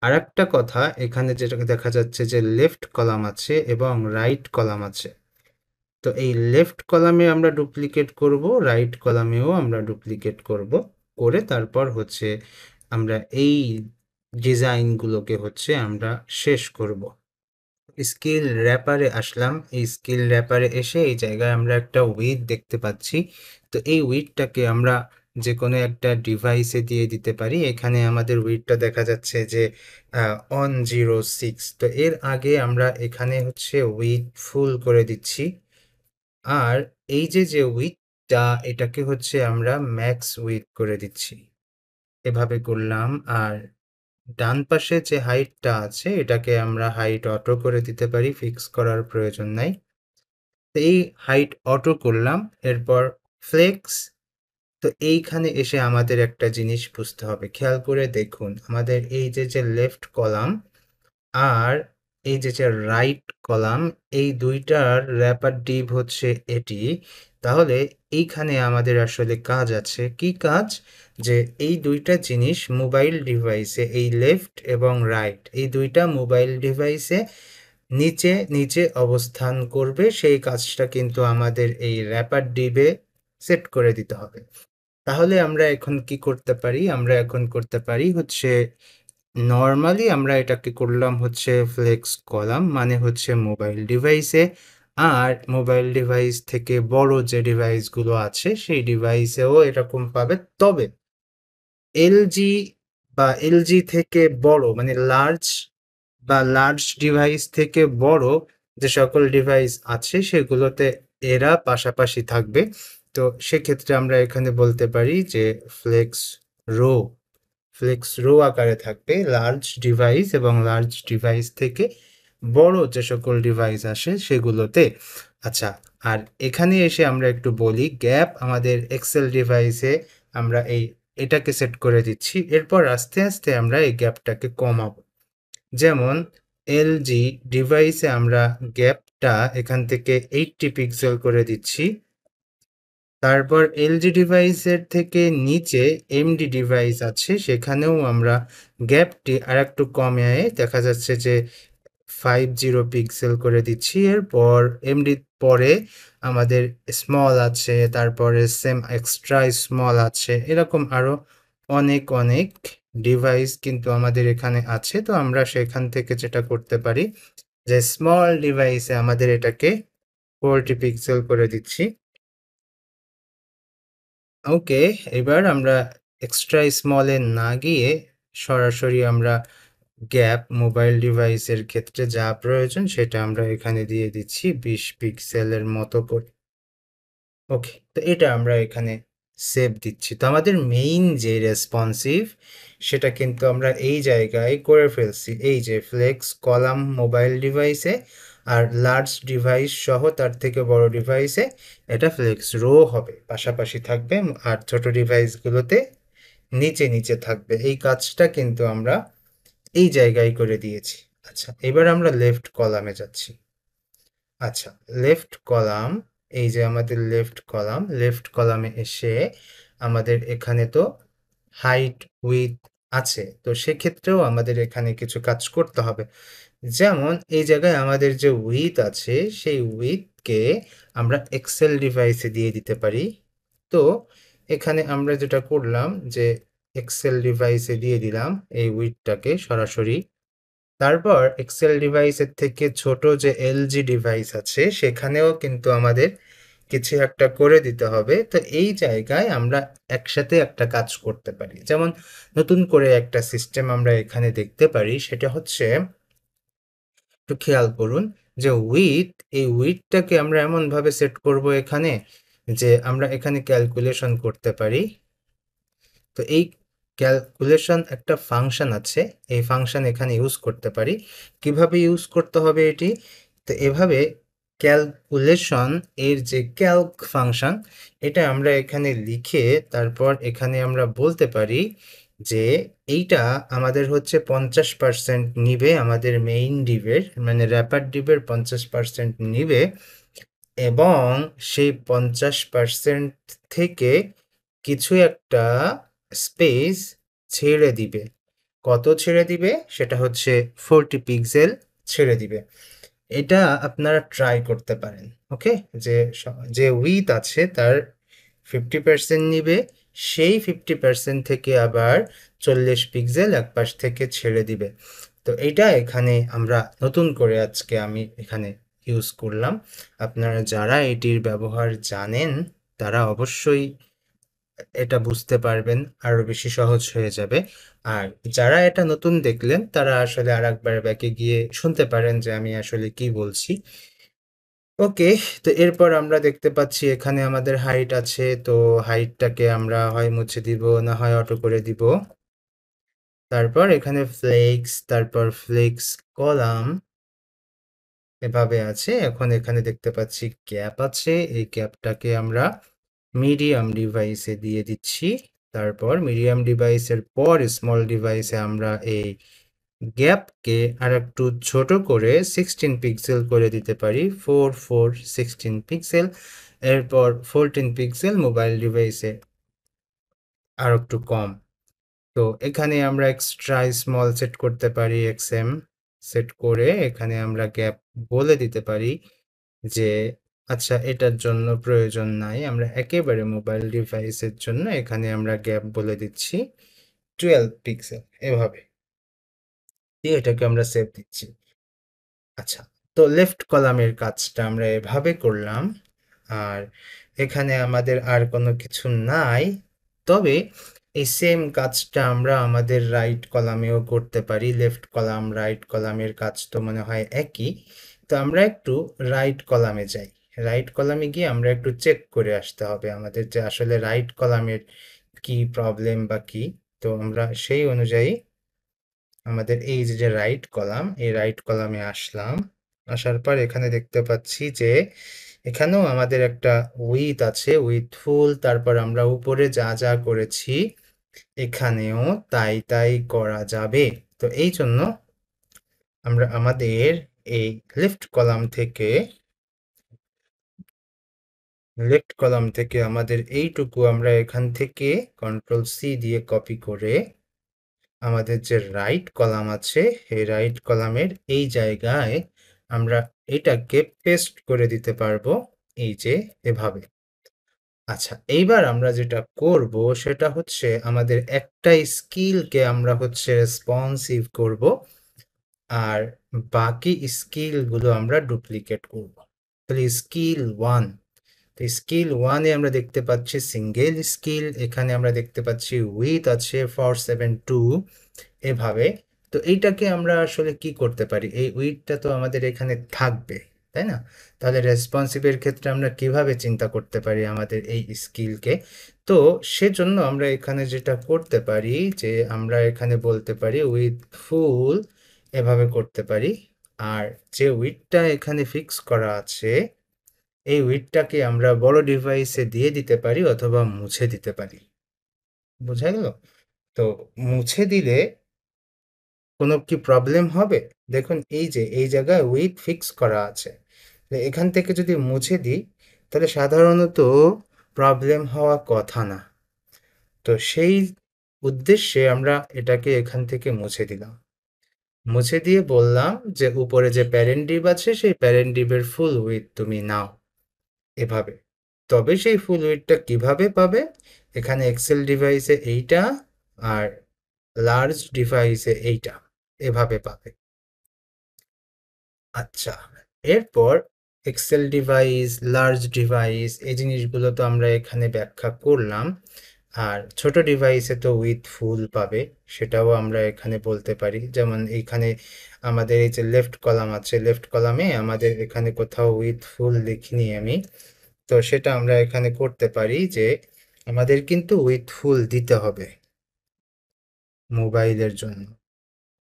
আর একটা কথা, এখানে যেটা দেখা যাচ্ছে যে লেফট কলাম আছে এবং রাইট কলাম আছে। তো এই লেফট কলামে আমরা ডুপ্লিকেট করব, রাইট কলামেও আমরা ডুপ্লিকেট করব, করে তারপর হচ্ছে আমরা এই ডিজাইনগুলোকে হচ্ছে আমরা শেষ করব। স্কিল র্যাপারে আসলাম। এই স্কিল র্যাপারে এসে এই জায়গায় আমরা একটা উইথ দেখতে পাচ্ছি। তো এই উইথটাকে আমরা যে কোনো একটা ডিভাইসে দিয়ে দিতে পারি। এখানে আমাদের উইডথটা দেখা যাচ্ছে যে 106। তো এর আগে আমরা এখানে হচ্ছে উইডথ ফুল করে দিচ্ছি, আর এই যে উইডথটা এটাকে হচ্ছে আমরা ম্যাক্স উইডথ করে দিচ্ছি, এভাবে করলাম। আর ডান পাশে যে হাইটটা আছে এটাকে আমরা হাইট অটো করে দিতে পারি, ফিক্স করার প্রয়োজন নাই। তো এই হাইট অটো করলাম, এরপর ফ্লেক্স। তো এইখানে এসে আমাদের একটা জিনিস বুঝতে হবে, খেয়াল করে দেখুন আমাদের এই যে লেফট কলাম আর এই যে রাইট কলাম, এই দুইটার র্যাপার ডিভ হচ্ছে এটি। তাহলে এইখানে আমাদের আসলে কাজ আছে, কি কাজ? যে এই দুইটা জিনিস মোবাইল ডিভাইসে, এই লেফট এবং রাইট এই দুইটা মোবাইল ডিভাইসে নিচে নিচে অবস্থান করবে, সেই কাজটা কিন্তু আমাদের এই র্যাপার ডিবে সেট করে দিতে হবে। তাহলে আমরা এখন কি করতে পারি? আমরা এখন করতে পারি হচ্ছে নর্মালি আমরা এটাকে করলাম হচ্ছে ফ্লেক্স কলাম, মানে হচ্ছে মোবাইল ডিভাইসে, আর মোবাইল ডিভাইস থেকে বড় যে ডিভাইসগুলো আছে সেই ডিভাইসেও এরকম পাবে। তবে এলজি বা এলজি থেকে বড় মানে লার্জ ডিভাইস থেকে বড় যে সকল ডিভাইস আছে সেগুলোতে এরা পাশাপাশি থাকবে। তো সেক্ষেত্রে আমরা এখানে বলতে পারি যে ফ্লেক্স রো ফ্লেক্স রো আকারে থাকবে লার্জ ডিভাইস এবং লার্জ ডিভাইস থেকে বড় যে সকল ডিভাইস আসে সেগুলোতে। আচ্ছা, আর এখানে এসে আমরা একটু বলি, গ্যাপ আমাদের এক্সেল ডিভাইসে আমরা এটাকে সেট করে দিচ্ছি, এরপর আস্তে আস্তে আমরা এই গ্যাপটাকে কমাবো। যেমন এলজি ডিভাইসে আমরা গ্যাপটা এখান থেকে 80 পিক্সেল করে দিচ্ছি। তারপর এলজি ডিভাইসের থেকে নিচে এমডি ডিভাইস আছে, সেখানেও আমরা গ্যাপটি আর একটু কমিয়ে দেখা যাচ্ছে যে 50 পিক্সেল করে দিচ্ছি। এরপর এমডি পরে আমাদের স্মল আছে, তারপরে সেম এক্সট্রা স্মল আছে, এরকম আরও অনেক অনেক ডিভাইস কিন্তু আমাদের এখানে আছে। তো আমরা সেখান থেকে যেটা করতে পারি যে স্মল ডিভাইসে আমাদের এটাকে 40 পিক্সেল করে দিচ্ছি। ওকে, এবার আমরা এক্সট্রা স্মলে না গিয়ে সরাসরি আমরা গ্যাপ মোবাইল ডিভাইসের ক্ষেত্রে যা প্রয়োজন সেটা আমরা এখানে দিয়ে দিচ্ছি 20 পিক্সেলের মতো করে। ওকে, তো এটা আমরা এখানে সেভ দিচ্ছি। তো আমাদের মেইন যে রেসপন্সিভ সেটা কিন্তু আমরা এই জায়গায় করে ফেলছি, এই যে ফ্লেক্স কলাম মোবাইল ডিভাইসে, আর লার্জ ডিভাইস সহ তার থেকে বড় ডিভাইসে এটা ফ্লেক্স রো হবে, পাশাপাশি থাকবে, আর ছোট ডিভাইসগুলোতে নিচে নিচে থাকবে। এই কাজটা কিন্তু আমরা এই জায়গায় করে দিয়েছি। আচ্ছা, এবার আমরা লেফট কলামে যাচ্ছি। আচ্ছা, লেফট কলাম, এই যে আমাদের লেফট কলামে এসে আমাদের এখানে তো হাইট উইথ আছে, তো সেক্ষেত্রেও আমাদের এখানে কিছু কাজ করতে হবে। যেমন এই জায়গায় আমাদের যে উইথ আছে সেই উইথকে আমরা এক্সেল ডিভাইসে দিয়ে দিতে পারি। তো এখানে আমরা যেটা করলাম যে এক্সেল ডিভাইসে দিয়ে দিলাম এই উইথটাকে সরাসরি। তারপর এক্সেল ডিভাইসের থেকে ছোট যে এলজি ডিভাইস আছে সেখানেও কিন্তু আমাদের কিছু একটা করে দিতে হবে। তো এই জায়গায় আমরা একসাথে একটা কাজ করতে পারি, যেমন নতুন করে একটা সিস্টেম আমরা এখানে দেখতে পারি, সেটা হচ্ছে একটু খেয়াল করুন যে এই উইথটাকে আমরা এমনভাবে সেট করব এখানে যে আমরা এখানে ক্যালকুলেশন করতে পারি। তো এই ক্যালকুলেশন একটা ফাংশন আছে, এই ফাংশন এখানে ইউজ করতে পারি। কিভাবে ইউজ করতে হবে এটি? তো এভাবে ক্যালকুলেশন এর যে ক্যালক ফাংশন, এটা আমরা এখানে লিখে তারপর এখানে আমরা বলতে পারি যে এইটা আমাদের হচ্ছে 50% নিবে আমাদের মেইন ডিভের, মানে র্যাপার ডিভের 50% নিবে, এবং সেই 50% থেকে কিছু একটা স্পেস ছেড়ে দিবে। কত ছেড়ে দিবে? সেটা হচ্ছে 40 পিক্সেল ছেড়ে দিবে। এটা আপনারা ট্রাই করতে পারেন। ওকে, যে যে উইথ আছে তার 50% নিবে, সেই 50% থেকে আবার 40 পিক্সেল এক পাশ থেকে ছেড়ে দিবে। তো এটা এখানে আমরা নতুন করে আজকে আমি এখানে ইউজ করলাম। আপনারা যারা এটির ব্যবহার জানেন তারা অবশ্যই এটা বুঝতে পারবেন, আরো বেশি সহজ হয়ে যাবে। আর যারা এটা নতুন দেখলেন তারা আসলে আরেকবার ব্যাকে গিয়ে শুনতে পারেন যে আমি আসলে কি বলছি। ওকে, তো এরপর আমরা দেখতে পাচ্ছি এখানে আমাদের হাইট আছে, তো হাইটটাকে আমরা হয় মুছে দিব না হয় অটো করে দিব। তারপর এখানে ফ্লেক্স, তারপর ফ্লেক্স কলাম এভাবে আছে। এখন এখানে দেখতে পাচ্ছি গ্যাপ আছে, এই গ্যাপটাকে আমরা মিডিয়াম ডিভাইসে দিয়ে দিচ্ছি। তারপর মিডিয়াম ডিভাইসের পর স্মল ডিভাইসে আমরা এই গ্যাপকে আর একটু ছোট করে 16 পিক্সেল করে দিতে পারি, 4 4 16 পিক্সেল। এরপর 14 পিক্সেল মোবাইল ডিভাইসে আর একটু কম। তো এখানে আমরা এক্সট্রা স্মল সেট করতে পারি, এক্সএম সেট করে এখানে আমরা গ্যাপ বলে দিতে পারি যে আচ্ছা এটার জন্য প্রয়োজন নাই, আমরা একেবারে মোবাইল ডিভাইসের জন্য এখানে আমরা গ্যাপ বলে দিচ্ছি 12 পিক্সেল এভাবে দিয়ে এটাকে আমরা সেভ দিচ্ছি। আচ্ছা, তো লেফট কলামের কাজটা আমরা এভাবে করলাম। আর এখানে আমাদের আর কোনো কিছু নাই, তবে এই সেম কাজটা আমরা আমাদের রাইট কলামেও করতে পারি। লেফট কলাম রাইট কলামের কাজ তো মনে হয় একই। তো আমরা একটু রাইট কলামে যাই। রাইট কলামে গিয়ে আমরা একটু চেক করে আসতে হবে আমাদের যে আসলে রাইট কলামের কি প্রবলেম বা কি। তো আমরা সেই অনুযায়ী আমাদের এই যে রাইট কলাম, এই রাইট কলামে আসলাম। আসার পর এখানে দেখতে পাচ্ছি যে এখানেও আমাদের একটা উইথ আছে, উইথ ফুল। তারপর আমরা উপরে যা যা করেছি এখানেও তাই তাই করা যাবে। তো এই জন্য আমরা আমাদের এই লেফট কলাম থেকে আমাদের এইটুকু আমরা এখান থেকে কন্ট্রোল সি দিয়ে কপি করে আমাদের যে রাইট কলাম আছে এই রাইট কলামের এই জায়গায় আমরা এটাকে পেস্ট করে দিতে পারবো, এই যে এভাবে। আচ্ছা, এইবার আমরা যেটা করব সেটা হচ্ছে আমাদের একটা স্কিলকে আমরা হচ্ছে রেসপন্সিভ করব, আর বাকি স্কিলগুলো আমরা ডুপ্লিকেট করব। তাহলে স্কিল ওয়ান, তো স্কিল ওয়ানে আমরা দেখতে পাচ্ছি সিঙ্গেল স্কিল, এখানে আমরা দেখতে পাচ্ছি উইথ আছে 472 এভাবে। তো এইটাকে আমরা আসলে কি করতে পারি, এই উইথটা তো আমাদের এখানে থাকবে, তাই না? তাহলে রেসপন্সিভের ক্ষেত্রে আমরা কিভাবে চিন্তা করতে পারি আমাদের এই স্কিলকে? তো সেজন্য আমরা এখানে যেটা করতে পারি যে আমরা এখানে বলতে পারি উইথ ফুল এভাবে করতে পারি। আর যে উইথটা এখানে ফিক্স করা আছে এই উইথটাকে আমরা বড় ডিভাইসে দিয়ে দিতে পারি অথবা মুছে দিতে পারি। বোঝা গেল? তো মুছে দিলে কোনো কি প্রবলেম হবে? দেখুন এই যে এই জায়গায় উইথ ফিক্স করা আছে, তো এখান থেকে যদি মুছে দিই তাহলে সাধারণত প্রবলেম হওয়া কথা না। তো সেই উদ্দেশ্যে আমরা এটাকে এখান থেকে মুছে দিলাম। মুছে দিয়ে বললাম যে উপরে যে প্যারেন্ট ডিভ আছে সেই প্যারেন্ট ডিভের ফুল উইথ তুমি নাও এভাবে। তবে সেই ফুল উইথটা কিভাবে পাবে? এখানে এক্সেল ডিভাইসে এইটা আর লার্জ ডিভাইসে এইটা এভাবে পাবে। আচ্ছা, এরপর এক্সেল ডিভাইস, লার্জ ডিভাইস এই জিনিসগুলো তো আমরা এখানে ব্যাখ্যা করলাম। আর ছোট ডিভাইসে তো উইথ ফুল পাবে, সেটাও আমরা এখানে বলতে পারি। যেমন এইখানে আমাদের এই যে লেফট কলাম আছে, লেফট কলামে আমাদের এখানে কোথাও উইথ ফুল লিখিনি আমি। তো সেটা আমরা এখানে করতে পারি যে আমাদের কিন্তু উইথ ফুল দিতে হবে মোবাইলের জন্য।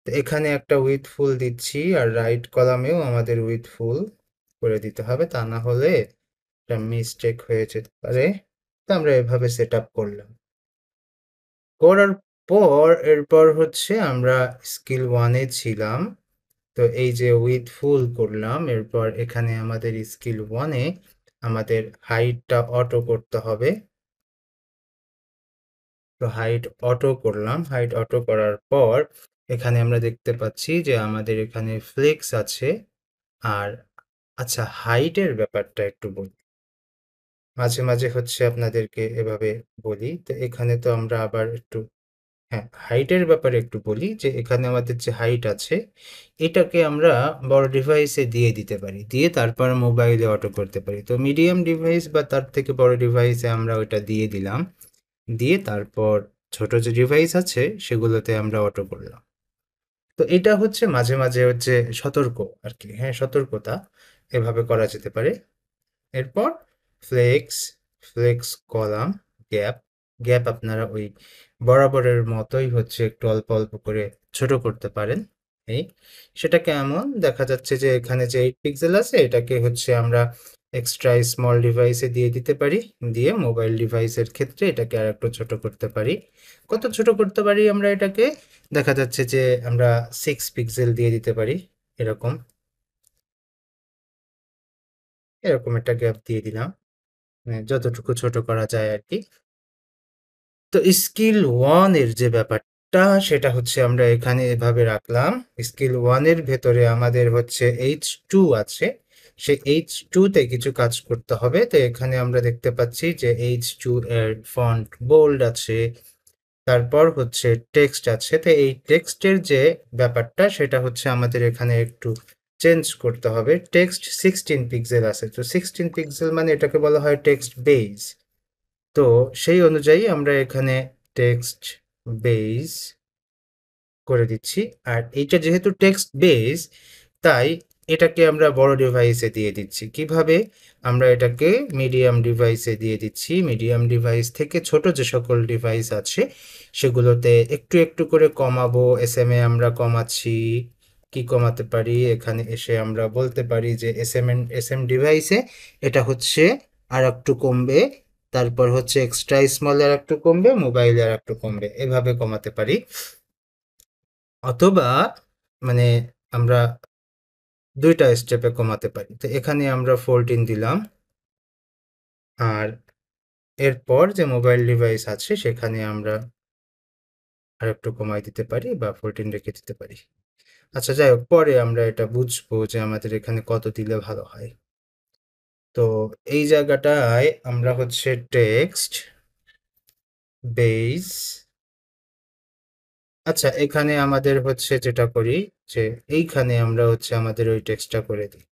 তো এখানে একটা উইথ ফুল দিচ্ছি আর রাইট কলামেও আমাদের উইথ ফুল করে দিতে হবে, তা না হলে একটা মিস্টেক হয়ে যেতে পারে। তো আমরা এভাবে সেট আপ করলাম। করার পর এরপর হচ্ছে আমরা স্কিল ওয়ানে ছিলাম। তো এই যে উইথ ফুল করলাম, এরপর এখানে আমাদের স্কিল ওয়ানে আমাদের হাইটটা অটো করতে হবে। তো হাইট অটো করলাম, হাইট অটো করার পর এখানে আমরা দেখতে পাচ্ছি যে আমাদের এখানে ফ্লেক্স আছে। আর আচ্ছা, হাইটের ব্যাপারটা একটু বলি, মাঝে মাঝে হচ্ছে আপনাদেরকে এভাবে বলি। তো এখানে তো আমরা আবার একটু, হ্যাঁ, হাইটের ব্যাপারে একটু বলি যে এখানে আমাদের যে হাইট আছে এটাকে আমরা বড় ডিভাইসে দিয়ে দিতে পারি, দিয়ে তারপর মোবাইলে অটো করতে পারি। তো মিডিয়াম ডিভাইস বা তার থেকে বড় ডিভাইসে আমরা ওইটা দিয়ে দিলাম। দিয়ে তারপর ছোট যে ডিভাইস আছে সেগুলোতে আমরা অটো করলাম। তো এটা হচ্ছে মাঝে মাঝে হচ্ছে সতর্ক আর কি, হ্যাঁ সতর্কতা, এভাবে করা যেতে পারে। এরপর flex, flex column, gap, gap আপনারা ওই বরাবরের মতোই হচ্ছে একটু অল্প অল্প করে ছোট করতে পারেন। এই সেটা কেমন দেখা যাচ্ছে যে এখানে যে 8 পিক্সেল আছে এটাকে হচ্ছে আমরা এক্সট্রা স্মল ডিভাইসে দিয়ে দিতে পারি, দিয়ে মোবাইল ডিভাইসের ক্ষেত্রে এটাকে আর একটু ছোট করতে পারি। কত ছোট করতে পারি আমরা এটাকে, দেখা যাচ্ছে যে আমরা 6 পিক্সেল দিয়ে দিতে পারি, এরকম এরকম একটা গ্যাপ দিয়ে দিলাম, মানে যতটুকু ছোট করা যায় আর কি। তো স্কিল 1 এর যে ব্যাপারটা সেটা হচ্ছে আমরা এখানে এভাবে রাখলাম। স্কিল 1 এর ভেতরে আমাদের হচ্ছে H2 আছে, সেই H2 তে কিছু কাজ করতে হবে। তো এখানে আমরা দেখতে পাচ্ছি যে H2 এর ফন্ট বোল্ড আছে, তারপর হচ্ছে টেক্সট আছে। তো এই টেক্সটের যে ব্যাপারটা সেটা হচ্ছে আমাদের এখানে একটু চেঞ্জ করতে হবে। টেক্সট 16 পিক্সেল আছে, তো 16 পিক্সেল মানে এটাকে বলা হয় টেক্সট বেজ। তো সেই অনুযায়ী আমরা এখানে টেক্সট বেস করে দিচ্ছি। আর এইটা যেহেতু টেক্সট বেস, তাই এটাকে আমরা বড় ডিভাইসে দিয়ে দিচ্ছি। কিভাবে? আমরা এটাকে মিডিয়াম ডিভাইসে দিয়ে দিচ্ছি। মিডিয়াম ডিভাইস থেকে ছোট যে সকল ডিভাইস আছে সেগুলোতে একটু একটু করে কমাবো। এসএমএ আমরা কমাচ্ছি। কি কমাতে পারি? এখানে এসে আমরা বলতে পারি যে এসএম ডিভাইসে এটা হচ্ছে আর একটু কমবে, তারপর হচ্ছে এক্সট্রা স্মল আর একটু কমবে, মোবাইল আর একটু কমবে, এভাবে কমাতে পারি। অথবা মানে আমরা দুইটা স্টেপে কমাতে পারি। তো এখানে আমরা 14 দিলাম, আর এরপর যে মোবাইল ডিভাইস আছে সেখানে আমরা আর একটু কমাই দিতে পারি বা 14 রেখে দিতে পারি। আচ্ছা যাই হোক, পরে আমরা এটা বুঝবো যে আমাদের এখানে কত দিলে ভালো হয়। তো এই জায়গাটায় আমরা হচ্ছে টেক্সট বেস, আচ্ছা এখানে আমাদের হচ্ছে যেটা করি যে এইখানে আমরা হচ্ছে আমাদের ওই টেক্সটটা করে দিই,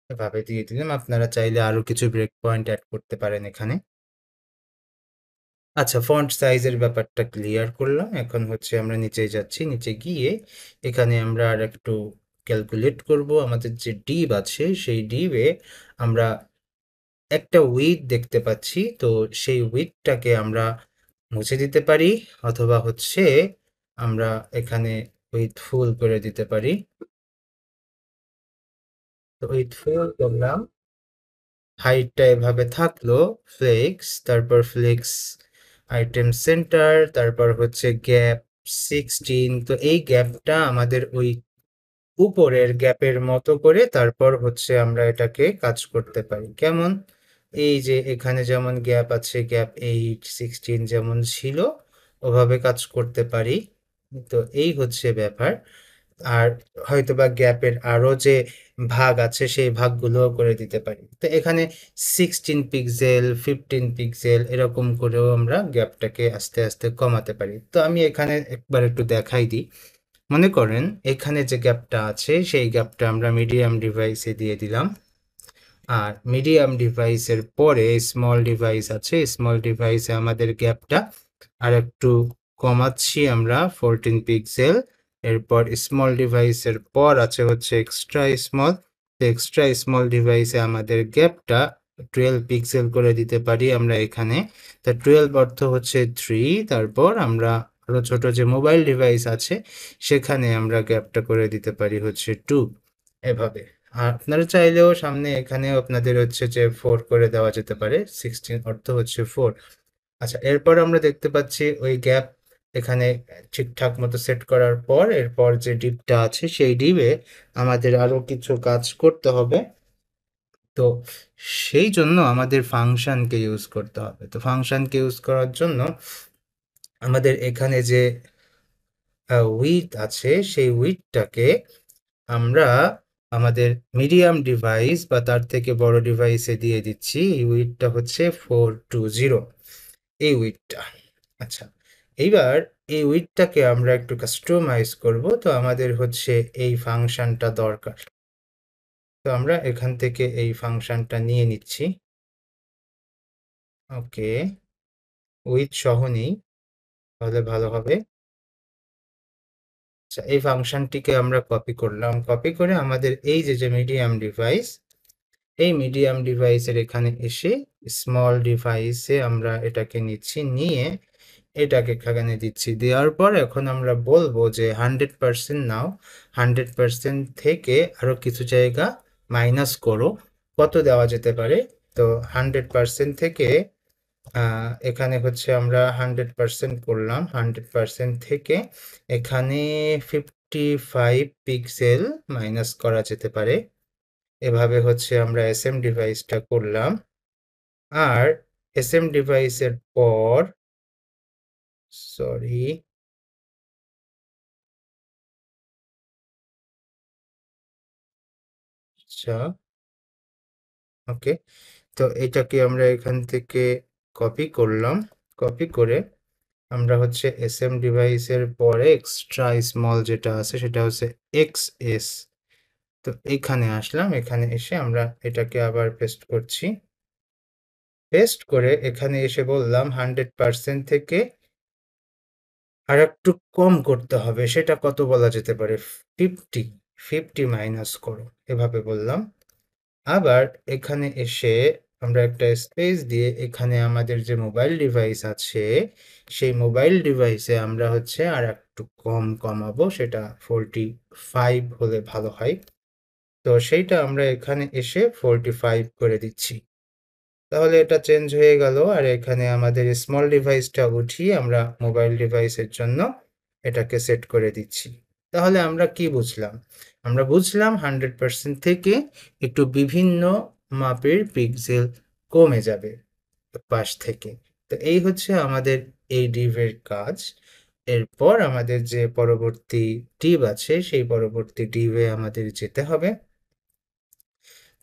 এভাবে দিয়ে দিলাম। আপনারা চাইলে আরো কিছু ব্রেক পয়েন্ট অ্যাড করতে পারেন এখানে। আচ্ছা, ফন্ট সাইজের ব্যাপারটা ক্লিয়ার করলাম। এখন হচ্ছে আমরা নিচে যাচ্ছি, নিচে গিয়ে এখানে আমরা আর একটু ক্যালকুলেট করব। আমাদের যে ডিভ আছে সেই ডিভে আমরা একটা উইডথ দেখতে পাচ্ছি, তো সেই উইডথটাকে আমরা মুছে দিতে পারি, অথবা হচ্ছে আমরা এখানে উইডথ ফুল করে দিতে পারি। তো উইডথ ফুল করলাম, হাইটটা এভাবে থাকলো। ফ্লেক্স, তারপর ফ্লেক্স আইটেম সেন্টার, তারপর হচ্ছে গ্যাপ 16। তো এই গ্যাপটা আমাদের ওই উপরের গ্যাপের মতো করে তারপর হচ্ছে আমরা এটাকে কাজ করতে পারি। কেমন? এই যে এখানে যেমন গ্যাপ আছে, গ্যাপ 8 16 যেমন ছিল ওভাবে কাজ করতে পারি। তো এই হচ্ছে ব্যাপার। আর হয়তোবা গ্যাপের আরো যে ভাগ আছে সেই ভাগগুলোও করে দিতে পারি। তো এখানে 16 পিক্সেল, 15 পিক্সেল এরকম করেও আমরা গ্যাপটাকে আস্তে আস্তে কমাতে পারি। তো আমি এখানে একবার একটু দেখাই দিই। মনে করেন এখানে যে গ্যাপটা আছে সেই গ্যাপটা আমরা মিডিয়াম ডিভাইসে দিয়ে দিলাম, আর মিডিয়াম ডিভাইসের পরে স্মল ডিভাইস আছে, স্মল ডিভাইসে আমাদের গ্যাপটা আর একটু কমাচ্ছি আমরা 14 পিক্সেল। এরপর স্মল ডিভাইসের পর আছে হচ্ছে এক্সট্রা স্মল, এক্সট্রা স্মল ডিভাইসে আমাদের গ্যাপটা 12 পিক্সেল করে দিতে পারি আমরা এখানে। তা 12 অর্থ হচ্ছে 3, তারপর আমরা আরো ছোট যে মোবাইল ডিভাইস আছে সেখানে আমরা গ্যাপটা করে দিতে পারি হচ্ছে 2, এভাবে। আর আপনারা চাইলেও সামনে এখানেও আপনাদের হচ্ছে যে 4 করে দেওয়া যেতে পারে, 16 অর্থ হচ্ছে 4। আচ্ছা, এরপর আমরা দেখতে পাচ্ছি ওই গ্যাপ এখানে ঠিকঠাক মতো সেট করার পর এরপর যে ডিপটা আছে সেই ডিপে আমাদের আরো কিছু কাজ করতে হবে। তো সেই জন্য আমাদের ফাংশনকে ইউজ করতে হবে। তো ফাংশনকে ইউজ করার জন্য আমাদের এখানে যে উইডথ আছে সেই উইডথটাকে আমরা আমাদের মিডিয়াম ডিভাইস বা তার থেকে বড় ডিভাইসে দিয়ে দিচ্ছি। এই উইডথটা হচ্ছে 420, এই উইডথটা। আচ্ছা, এইবার এই উইডথটাকে আমরা একটু কাস্টমাইজ করব। তো আমাদের হচ্ছে এই ফাংশনটা দরকার। তো আমরা এখান থেকে এই ফাংশনটা নিয়ে নিচ্ছি। ওকে, উইথ সহ নেই, তাহলে ভালো হবে। আচ্ছা, এই ফাংশনটিকে আমরা কপি করলাম, কপি করে আমাদের এই যে মিডিয়াম ডিভাইস, এই মিডিয়াম ডিভাইসের এখানে এসে স্মল ডিভাইসে আমরা এটাকে নিচ্ছি, নিয়ে এটাকে এখানে দিচ্ছি। দেওয়ার পর এখন আমরা বলবো যে 100% নাও, 100% থেকে আরো কিছু জায়গা মাইনাস করো। কত দেওয়া যেতে পারে? তো 100% থেকে এখানে হচ্ছে আমরা 100% করলাম, 100% থেকে এখানে 55 পিক্সেল মাইনাস করা যেতে পারে। এভাবে হচ্ছে আমরা এসএম ডিভাইসটা করলাম। আর এসএম ডিভাইসের পর, সরি, আচ্ছা, ওকে, তো এটাকে আমরা এখান থেকে কপি করলাম, কপি করে আমরা হচ্ছে এসএম ডিভাইসের পরে এক্সট্রা স্মল যেটা আছে সেটা হচ্ছে এক্সএস। তো এখানে আসলাম, এখানে এসে আমরা এটাকে আবার পেস্ট করছি, পেস্ট করে এখানে এসে বললাম 100% থেকে আর একটু কম করতে হবে। সেটা কত বলা যেতে পারে? 50, 50 মাইনাস করো, এভাবে বললাম। আবার এখানে এসে আমরা একটা স্পেস দিয়ে এখানে আমাদের যে মোবাইল ডিভাইস আছে সেই মোবাইল ডিভাইসে আমরা হচ্ছে আর একটু কম কমাবো, সেটা 45 হলে ভালো হয়। তো সেইটা আমরা এখানে এসে 45 করে দিচ্ছি। তাহলে এটা চেঞ্জ হয়ে গেল। আর এখানে আমাদের স্মল ডিভাইসটা উঠিয়ে আমরা মোবাইল ডিভাইসের জন্য এটাকে সেট করে দিচ্ছি। তাহলে আমরা কি বুঝলাম? আমরা বুঝলাম 100% থেকে একটু বিভিন্ন মাপের পিক্সেল কমে যাবে পাশ থেকে। তো এই হচ্ছে আমাদের এই ডিভের কাজ। এরপর আমাদের যে পরবর্তী ডিভ আছে সেই পরবর্তী ডিভে আমাদের যেতে হবে।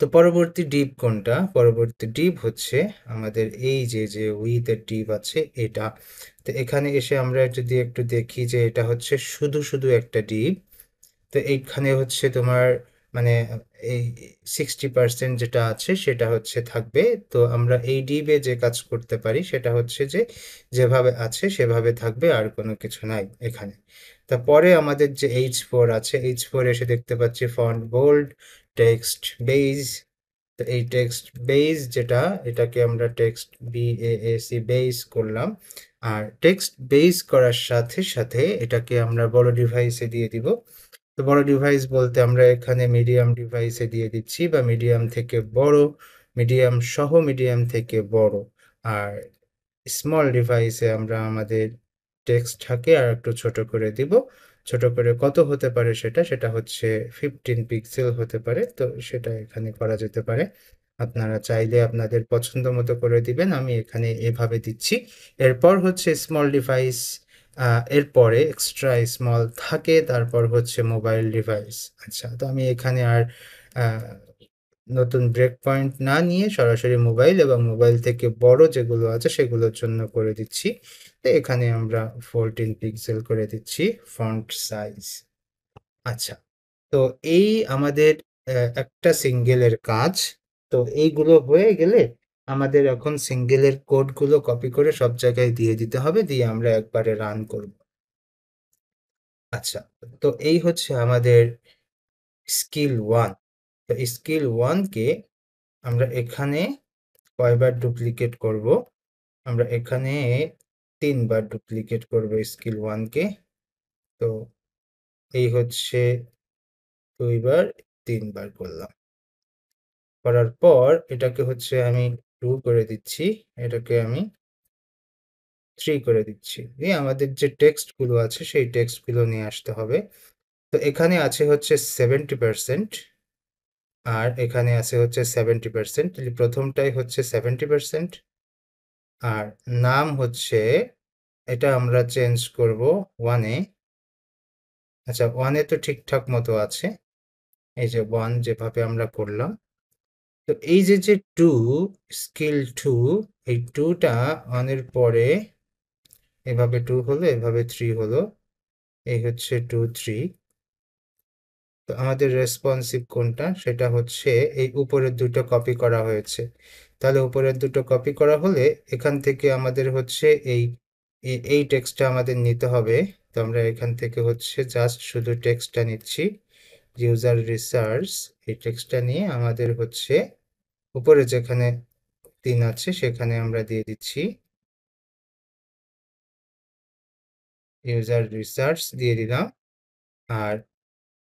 তো পরবর্তী ডিপ কোনটা? পরবর্তী ডিপ হচ্ছে আমাদের এই যে উইথের ডিপ আছে এটা। তো এখানে এসে আমরা যদি একটু দেখি যে এটা হচ্ছে শুধু শুধু একটা ডিপ। তো এইখানে হচ্ছে তোমার মানে এই 60% যেটা আছে সেটা হচ্ছে থাকবে। তো আমরা এই ডিপে যে কাজ করতে পারি সেটা হচ্ছে যে যেভাবে আছে সেভাবে থাকবে, আর কোনো কিছু নাই এখানে। তারপরে আমাদের যে H4 আছে, H4 এসে দেখতে পাচ্ছি ফন্ট বোল্ড, টেক্সট বেইজ। তো এই টেক্সট বেইজ যেটা, এটাকে আমরা টেক্সট BAAC বেইজ করলাম। আর টেক্সট বেইজ করার সাথে সাথে এটাকে আমরা বড় ডিভাইসে দিয়ে দিব। তো বড় ডিভাইস বলতে আমরা এখানে মিডিয়াম ডিভাইসে দিয়ে দিচ্ছি, বা মিডিয়াম থেকে বড়, মিডিয়াম সহ মিডিয়াম থেকে বড়। আর স্মল ডিভাইসে আমরা আমাদের টেক্সটটাকে আর একটু ছোট করে দিব। ছোট করে কত হতে পারে সেটা? সেটা হচ্ছে 15 পিক্সেল হতে পারে। তো সেটা এখানে করা যেতে পারে। আপনারা চাইলে আপনাদের পছন্দ মতো করে দিবেন। আমি এখানে এভাবে দিচ্ছি। এরপর হচ্ছে স্মল ডিভাইস, এরপরে এক্সট্রা স্মল থাকে, তারপর হচ্ছে মোবাইল ডিভাইস। আচ্ছা, তো আমি এখানে আর নতুন ব্রেক পয়েন্ট না নিয়ে সরাসরি মোবাইল এবং মোবাইল থেকে বড় যেগুলো আছে সেগুলোর জন্য করে দিচ্ছি। তো এখানে আমরা 14 পিক্সেল করে দিচ্ছি ফন্ট সাইজ। আচ্ছা, তো এই আমাদের একটা সিঙ্গেলের কাজ। তো এইগুলো হয়ে গেলে আমাদের এখন সিঙ্গেলের কোডগুলো কপি করে সব জায়গায় দিয়ে দিতে হবে, দিয়ে আমরা একবারে রান করব। আচ্ছা, তো এই হচ্ছে আমাদের স্কিল ওয়ান। তো স্কিল ওয়ানকে আমরা এখানে কয়বার ডুপ্লিকেট করব? আমরা এখানে 3বার ডুপ্লিকেট করব স্কিল ওয়ানকে। তো এই হচ্ছে 2বার, 3বার করলাম। করার পর এটাকে হচ্ছে আমি 2 করে দিচ্ছি, এটাকে আমি 3 করে দিচ্ছি। দিয়ে আমাদের যে টেক্সটগুলো আছে সেই টেক্সটগুলো নিয়ে আসতে হবে। তো এখানে আছে হচ্ছে 70%, আর এখানে আছে হচ্ছে 70%। প্রথমটাই হচ্ছে 70%। আর নাম হচ্ছে, এটা আমরা চেঞ্জ করব 1-এ। আচ্ছা, 1-এ তো ঠিকঠাক মতো আছে, এই যে 1 যেভাবে আমরা করলাম। তো এই যে 2, স্কিল 2, এই 2টা 1-এর পরে এভাবে 2 হলো, এভাবে 3 হলো, এই হচ্ছে 2, 3। তো আমাদের রেসপন্সিভ কোনটা, সেটা হচ্ছে এই উপরের দুটো কপি করা হয়েছে। তাহলে উপরের দুটো কপি করা হলে এখান থেকে আমাদের হচ্ছে এই টেক্সটটা আমাদের নিতে হবে। তো আমরা এখান থেকে হচ্ছে জাস্ট শুধু টেক্সটটা নিচ্ছি, ইউজার রিসার্চ, এই টেক্সটটা নিয়ে আমাদের হচ্ছে উপরে যেখানে 3 আছে সেখানে আমরা দিয়ে দিচ্ছি ইউজার রিসার্চ দিয়ে দিলাম। আর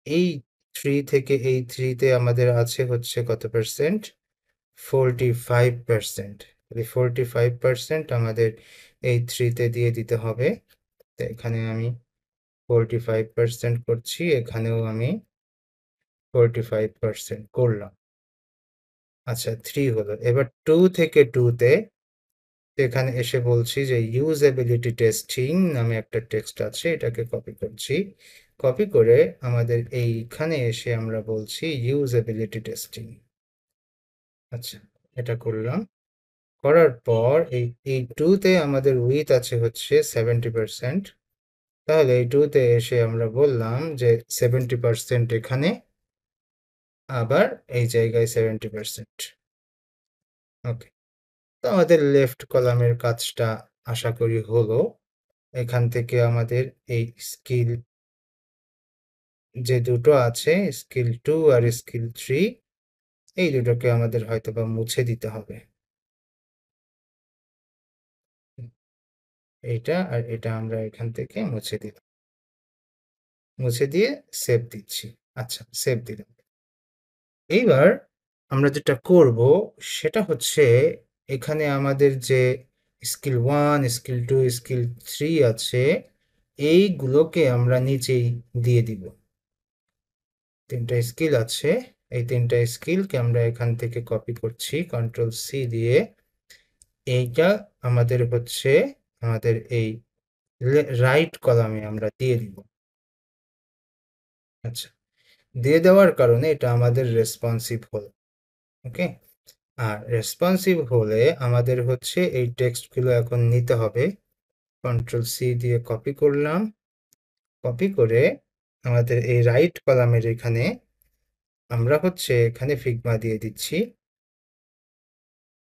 এই 3 থেকে এই 3 তে আমাদের আছে হচ্ছে কত পার্সেন্ট, 45%। এই 45% আমাদের এই 3 তে দিয়ে দিতে হবে। তো এখানে আমি 45% করছি, এখানেও আমি 45% করলাম। আচ্ছা 3 হলো। এবার 2 থেকে 2 তে এখানে এসে বলছি যে ইউজেবিলিটি টেস্টিং নামে একটা টেক্সট আছে, এটাকে কপি করছি। কপি করে আমাদের এইখানে এসে আমরা বলছি ইউজেবিলিটি টেস্টিং। আচ্ছা, এটা করলাম। করার পর এই 2 তে আমাদের উইথ আছে হচ্ছে 70%। তাহলে এই 2 তে এসে আমরা বললাম যে 70% এখানে, আবার এই জায়গায় 70%। ওকে, তো আমাদের লেফট কলামের কাজটা আশা করি হলো। এখান থেকে আমাদের এই স্কিল যে দুটো আছে, স্কিল 2 আর স্কিল 3, এই দুটোকে আমাদের হয়তোবা মুছে দিতে হবে। এইটা আর এটা আমরা এখান থেকে মুছে দিলাম, মুছে দিয়ে সেভ দিচ্ছি। আচ্ছা, সেভ দিলাম। এইবার আমরা যেটা করব সেটা হচ্ছে এখানে আমাদের যে স্কিল 1, স্কিল 2, স্কিল 3 আছে, এইগুলোকে আমরা নিচেই দিয়ে দিব। 3টা স্কিল আছে, এই 3টা স্কিলকে আমরা এখান থেকে কপি করছি কন্ট্রোল সি দিয়ে। এইটা আমাদের হচ্ছে আমাদের এই রাইট কলামে আমরা দিয়ে দিব। আচ্ছা, দিয়ে দেওয়ার কারণে এটা আমাদের রেসপন্সিভ হলো। ওকে, আর রেসপন্সিভ হলে আমাদের হচ্ছে এই টেক্সটগুলো এখন নিতে হবে। কন্ট্রোল সি দিয়ে কপি করলাম, কপি করে আমাদের এই রাইট কলামের এখানে আমরা হচ্ছে এখানে ফিগমা দিয়ে দিচ্ছি।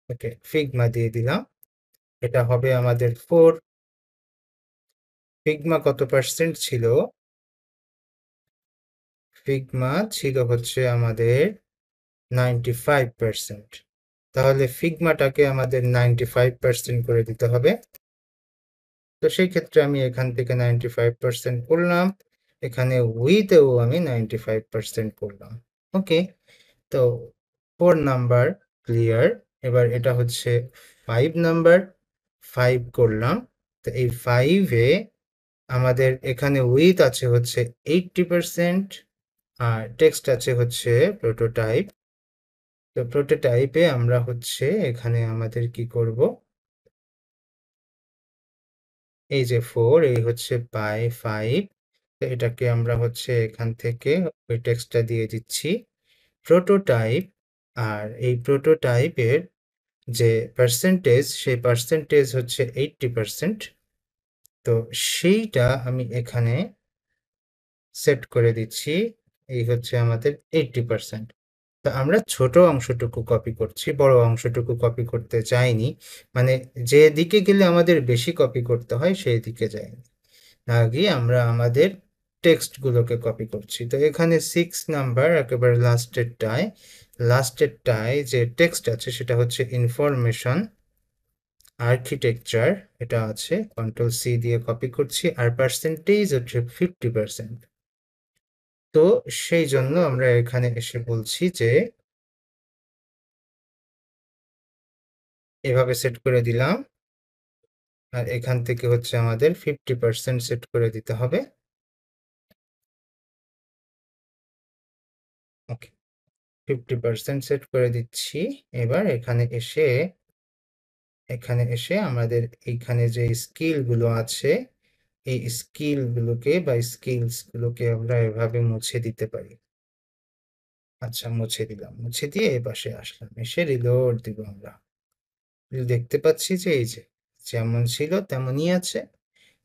ওকে, ফিগমা দিয়ে দিলাম। এটা হবে আমাদের 4। ফিগমা কত পার্সেন্ট ছিল? ফিগমা ছিল হচ্ছে আমাদের 95%। তাহলে ফিগমাটাকে আমাদের 95% করে দিতে হবে। তো সেই ক্ষেত্রে আমি এখান থেকে 95% করলাম, এখানে উইথেও আমি 95% করলাম। ওকে, তো 4 নাম্বার ক্লিয়ার। এবার এটা হচ্ছে 5 নাম্বার, 5 করলাম। তো এই 5-এ আমাদের এখানে উইথ আছে হচ্ছে 80%, আর টেক্সট আছে হচ্ছে প্রোটোটাইপ। তো প্রোটোটাইপে আমরা হচ্ছে এখানে আমাদের কি করব, এই যে 4, এই হচ্ছে বাই 5। তো এটাকে আমরা হচ্ছে এখান থেকে ওই টেক্সটটা দিয়ে দিচ্ছি প্রোটোটাইপ। আর এই প্রোটোটাইপের যে পার্সেন্টেজ, সেই পার্সেন্টেজ হচ্ছে 80%। তো সেইটা আমি এখানে সেট করে দিচ্ছি, এই হচ্ছে আমাদের 80%। তো আমরা ছোট অংশটুকু কপি করছি, বড় অংশটুকু কপি করতে চাইনি। মানে যে দিকে গেলে আমাদের বেশি কপি করতে হয় সেই দিকে যাইনি, না গিয়ে আমরা আমাদের টেক্সটগুলোকে কপি করছি। তো এখানে 6 নাম্বার একেবারে লাস্টেরটায় যে টেক্সট আছে সেটা হচ্ছে ইনফরমেশন আর্কিটেকচার, এটা আছে। কন্ট্রোল সি দিয়ে কপি করছি, আর পার্সেন্টেজ হচ্ছে 50%। তো সেই জন্য আমরা এখানে এসে বলছি যে এভাবে সেট করে দিলাম, আর এখান থেকে হচ্ছে আমাদের 50% সেট করে দিতে হবে। ওকে, 50% সেট করে দিচ্ছি। এবার এখানে এসে আমাদের এইখানে যে স্কিলগুলো আছে, এই স্কিলগুলোকে বা স্কিলসগুলোকে আমরা এভাবে মুছে দিতে পারি। আচ্ছা, মুছে দিলাম। মুছে দিয়ে এই পাশে আসলাম, এসে রিলোড দিব আমরা। দেখতে পাচ্ছি যে এই যে যেমন ছিল তেমনই আছে।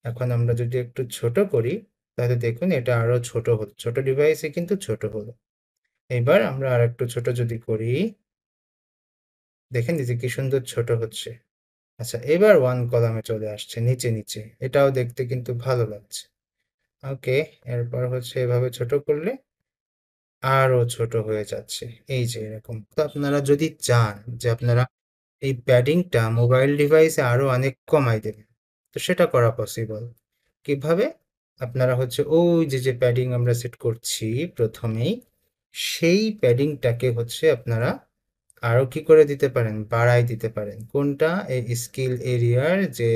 এখন আমরা যদি একটু ছোট করি তাহলে দেখুন এটা আরো ছোট হলো, ছোট ডিভাইসে কিন্তু ছোট হলো। এবার আমরা আর একটু ছোট যদি করি, দেখেন এই যে কি সুন্দর ছোট হচ্ছে। আচ্ছা, এবার ওয়ান কলামে চলে আসছে নিচে নিচে, এটাও দেখতে কিন্তু ভালো লাগছে। ওকে, এরপর হচ্ছে এভাবে ছোট করলে আরো ছোট হয়ে যাচ্ছে, এই যে এরকম। তো আপনারা যদি চান যে আপনারা এই প্যাডিংটা মোবাইল ডিভাইসে আরো অনেক কমাই দেবেন, তো সেটা করা পসিবল। কিভাবে? আপনারা হচ্ছে ওই যে যে প্যাডিং আমরা সেট করছি প্রথমেই, সেই প্যাডিংটাকে হচ্ছে আপনারা আরো কি করে দিতে পারেন, বাড়াই দিতে পারেন। কোনটা? এই স্কিল এরিয়ার যে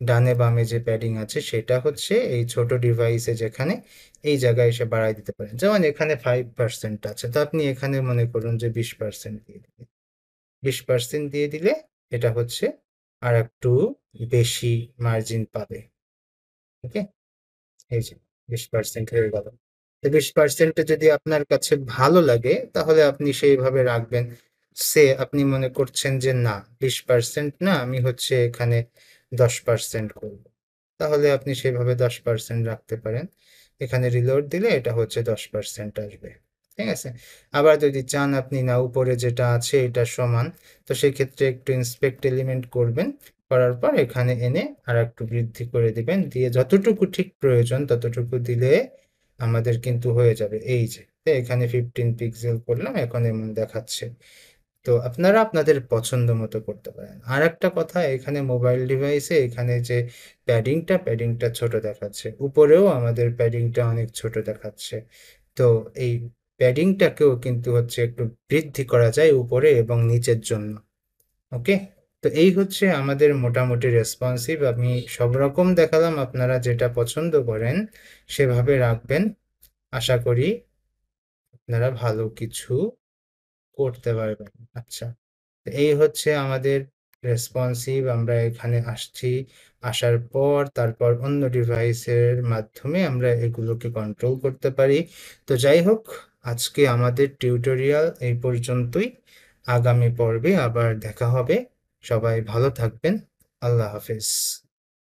ডানে বামে যে প্যাডিং আছে সেটা হচ্ছে এই ছোট ডিভাইসে যেখানে, এই জায়গায় এসে বাড়াই দিতে পারেন। যেমন এখানে 5% আছে, তো আপনি এখানে মনে করুন যে 20% দিয়ে দিলেন। 20% দিয়ে দিলে এটা হচ্ছে আর একটু বেশি মার্জিন পাবে। ওকে, এই যে 20% হয়ে গেল। তো 20% যদি আপনার কাছে ভালো লাগে তাহলে আপনি সেইভাবে রাখবেন। সে আপনি মনে করছেন যে না, 20% না, আমি হচ্ছে এখানে 10% করব, তাহলে আপনি সেভাবে 10% রাখতে পারেন। এখানে রিলোড দিলে এটা হচ্ছে 10% আসবে। ঠিক আছে। আবার যদি চান আপনি না উপরে যেটা আছে এটা সমান, তো সেক্ষেত্রে একটু ইন্সপেক্ট এলিমেন্ট করবেন, করার পর এখানে এনে আর একটু বৃদ্ধি করে দিবেন, দিয়ে যতটুকু ঠিক প্রয়োজন ততটুকু দিলে আমাদের কিন্তু হয়ে যাবে। এই যে তো এখানে 15 পিক্সেল করলাম, এখন এমন দেখাচ্ছে। তো আপনারা আপনাদের পছন্দ মতো করতে পারেন। আর একটা কথা, এখানে মোবাইল ডিভাইসে এখানে যে প্যাডিংটা ছোট দেখাচ্ছে, উপরেও আমাদের প্যাডিংটা অনেক ছোট দেখাচ্ছে। তো এই প্যাডিংটাকেও কিন্তু হচ্ছে একটু বৃদ্ধি করা যায় উপরে এবং নিচের জন্য। ওকে, তো এই হচ্ছে আমাদের মোটামুটি রেসপন্সিভ। আমি সব রকম দেখালাম, আপনারা যেটা পছন্দ করেন সেভাবে রাখবেন। আশা করি আপনারা ভালো কিছু করতে পারবেন। আচ্ছা, তো এই হচ্ছে আমাদের রেসপন্সিভ। আমরা এখানে আসছি, আসার পর তারপর অন্য ডিভাইসের মাধ্যমে আমরা এগুলোকে কন্ট্রোল করতে পারি। তো যাই হোক, আজকে আমাদের টিউটোরিয়াল এই পর্যন্তই। আগামী পর্বে আবার দেখা হবে। সবাই ভালো থাকবেন। আল্লাহ হাফেজ।